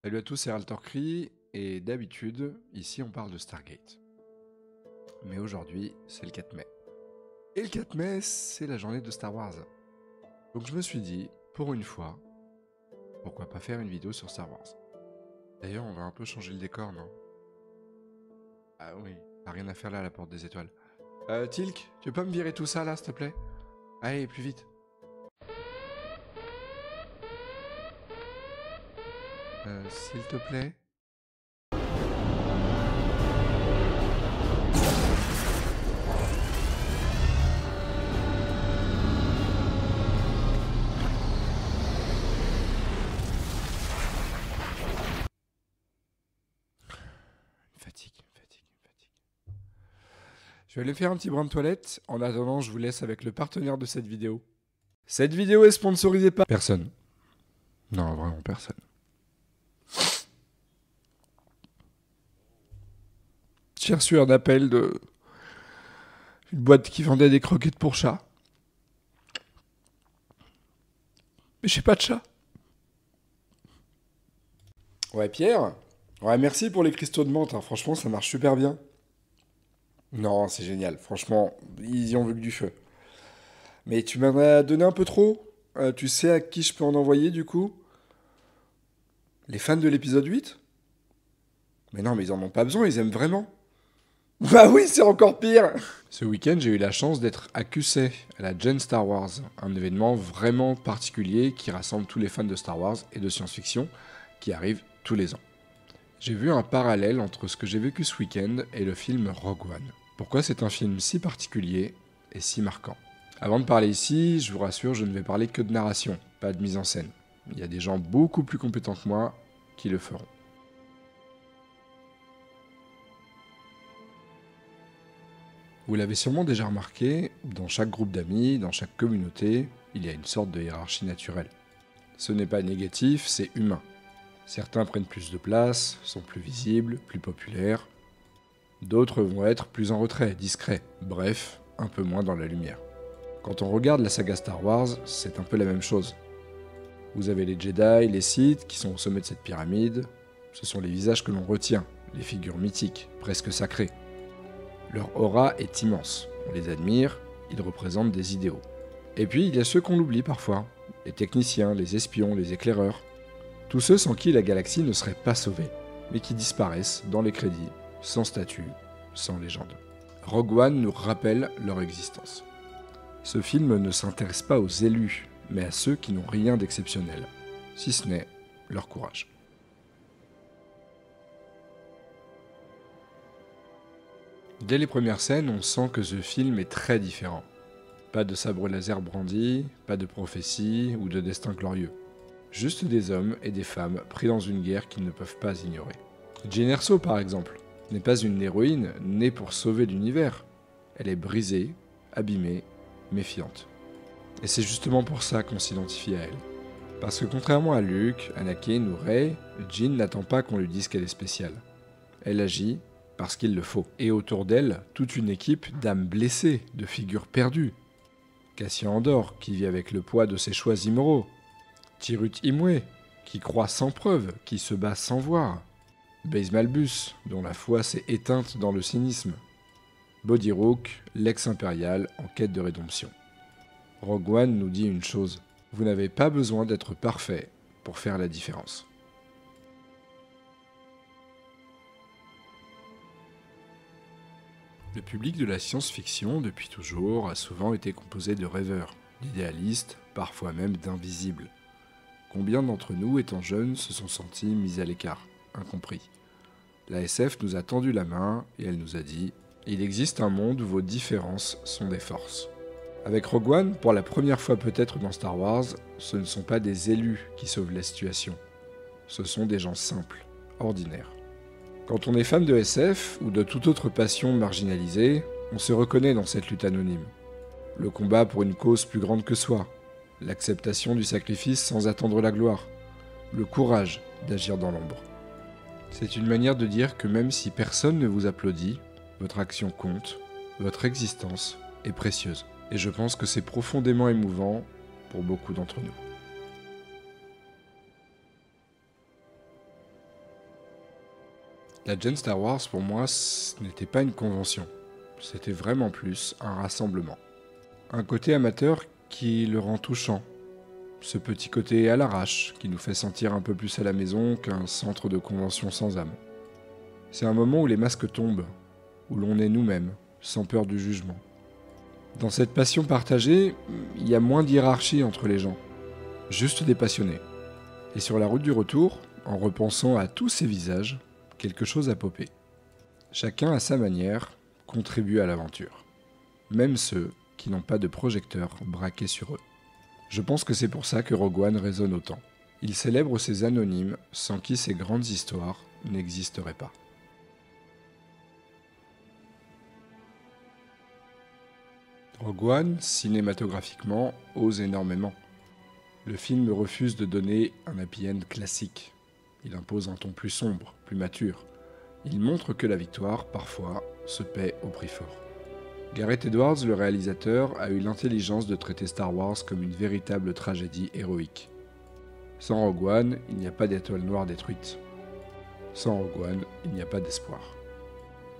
Salut à tous, c'est Raltorcry, et d'habitude, ici on parle de Stargate. Mais aujourd'hui, c'est le 4 mai. Et le 4 mai, c'est la journée de Star Wars. Donc je me suis dit, pour une fois, pourquoi pas faire une vidéo sur Star Wars. D'ailleurs, on va un peu changer le décor, non? Ah oui, t'as rien à faire là à la porte des étoiles. Tilk, tu peux me virer tout ça là, s'il te plaît? Allez, plus vite. S'il te plaît? Fatigue. Je vais aller faire un petit brin de toilette. En attendant, je vous laisse avec le partenaire de cette vidéo. Cette vidéo est sponsorisée par... Personne. Non, vraiment personne. J'ai reçu un appel de... une boîte qui vendait des croquettes pour chat. Mais j'ai pas de chat. Ouais, Pierre? Ouais, merci pour les cristaux de menthe, hein. Franchement, ça marche super bien. Non, c'est génial. Franchement, ils y ont vu que du feu. Mais tu m'en as donné un peu trop. Tu sais à qui je peux en envoyer, du coup? Les fans de l'épisode 8? Mais non, mais ils en ont pas besoin, ils aiment vraiment. Bah oui, c'est encore pire. Ce week-end, j'ai eu la chance d'être à QC, à la Gen Star Wars, un événement vraiment particulier qui rassemble tous les fans de Star Wars et de science-fiction qui arrive tous les ans. J'ai vu un parallèle entre ce que j'ai vécu ce week-end et le film Rogue One. Pourquoi c'est un film si particulier et si marquant? Avant de parler ici, je vous rassure, je ne vais parler que de narration, pas de mise en scène. Il y a des gens beaucoup plus compétents que moi qui le feront. Vous l'avez sûrement déjà remarqué, dans chaque groupe d'amis, dans chaque communauté, il y a une sorte de hiérarchie naturelle. Ce n'est pas négatif, c'est humain. Certains prennent plus de place, sont plus visibles, plus populaires. D'autres vont être plus en retrait, discrets, bref, un peu moins dans la lumière. Quand on regarde la saga Star Wars, c'est un peu la même chose. Vous avez les Jedi, les Sith, qui sont au sommet de cette pyramide. Ce sont les visages que l'on retient, les figures mythiques, presque sacrées. Leur aura est immense, on les admire, ils représentent des idéaux. Et puis il y a ceux qu'on oublie parfois, les techniciens, les espions, les éclaireurs. Tous ceux sans qui la galaxie ne serait pas sauvée, mais qui disparaissent dans les crédits, sans statut, sans légende. Rogue One nous rappelle leur existence. Ce film ne s'intéresse pas aux élus, mais à ceux qui n'ont rien d'exceptionnel, si ce n'est leur courage. Dès les premières scènes, on sent que ce film est très différent. Pas de sabre laser brandi, pas de prophétie ou de destin glorieux. Juste des hommes et des femmes pris dans une guerre qu'ils ne peuvent pas ignorer. Jyn Erso, par exemple, n'est pas une héroïne née pour sauver l'univers. Elle est brisée, abîmée, méfiante. Et c'est justement pour ça qu'on s'identifie à elle. Parce que contrairement à Luke, Anakin ou Rey, Jyn n'attend pas qu'on lui dise qu'elle est spéciale. Elle agit parce qu'il le faut. Et autour d'elle, toute une équipe d'âmes blessées, de figures perdues. Cassian Andor, qui vit avec le poids de ses choix immoraux. Tirut Imwe, qui croit sans preuve, qui se bat sans voir. Baze Malbus, dont la foi s'est éteinte dans le cynisme. Bodhi Rook, l'ex-impérial en quête de rédemption. Rogue One nous dit une chose, vous n'avez pas besoin d'être parfait pour faire la différence. Le public de la science-fiction, depuis toujours, a souvent été composé de rêveurs, d'idéalistes, parfois même d'invisibles. Combien d'entre nous, étant jeunes, se sont sentis mis à l'écart, incompris? La SF nous a tendu la main et elle nous a dit « Il existe un monde où vos différences sont des forces ». Avec Rogue One, pour la première fois peut-être dans Star Wars, ce ne sont pas des élus qui sauvent la situation. Ce sont des gens simples, ordinaires. Quand on est fan de SF ou de toute autre passion marginalisée, on se reconnaît dans cette lutte anonyme. Le combat pour une cause plus grande que soi, l'acceptation du sacrifice sans attendre la gloire, le courage d'agir dans l'ombre. C'est une manière de dire que même si personne ne vous applaudit, votre action compte, votre existence est précieuse. Et je pense que c'est profondément émouvant pour beaucoup d'entre nous. La Gen Star Wars, pour moi, ce n'était pas une convention. C'était vraiment plus un rassemblement. Un côté amateur qui le rend touchant. Ce petit côté à l'arrache qui nous fait sentir un peu plus à la maison qu'un centre de convention sans âme. C'est un moment où les masques tombent, où l'on est nous-mêmes, sans peur du jugement. Dans cette passion partagée, il y a moins d'hiérarchie entre les gens, juste des passionnés. Et sur la route du retour, en repensant à tous ces visages, quelque chose a popé. Chacun à sa manière contribue à l'aventure, même ceux qui n'ont pas de projecteur braqué sur eux. Je pense que c'est pour ça que Rogue One résonne autant. Il célèbre ces anonymes sans qui ces grandes histoires n'existeraient pas. Rogue One, cinématographiquement, ose énormément. Le film refuse de donner un happy end classique. Il impose un ton plus sombre, plus mature. Il montre que la victoire, parfois, se paie au prix fort. Gareth Edwards, le réalisateur, a eu l'intelligence de traiter Star Wars comme une véritable tragédie héroïque. Sans Rogue One, il n'y a pas d'étoile noire détruite. Sans Rogue One, il n'y a pas d'espoir.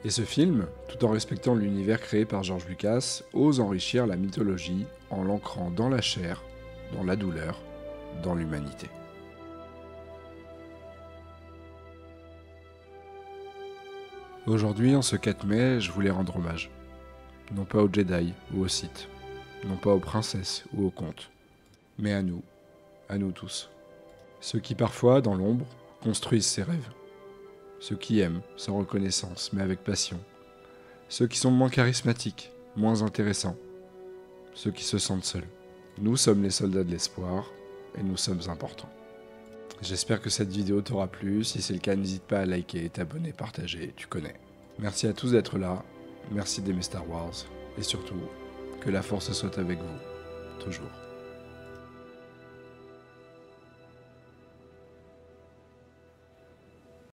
Et ce film, tout en respectant l'univers créé par George Lucas, ose enrichir la mythologie en l'ancrant dans la chair, dans la douleur, dans l'humanité. Aujourd'hui, en ce 4 mai, je voulais rendre hommage. Non pas aux Jedi ou aux Sith, non pas aux princesses ou aux contes, mais à nous tous. Ceux qui parfois, dans l'ombre, construisent ces rêves. Ceux qui aiment, sans reconnaissance, mais avec passion. Ceux qui sont moins charismatiques, moins intéressants. Ceux qui se sentent seuls. Nous sommes les soldats de l'espoir, et nous sommes importants. J'espère que cette vidéo t'aura plu. Si c'est le cas, n'hésite pas à liker, t'abonner, partager, tu connais. Merci à tous d'être là. Merci d'aimer Star Wars. Et surtout, que la force soit avec vous. Toujours.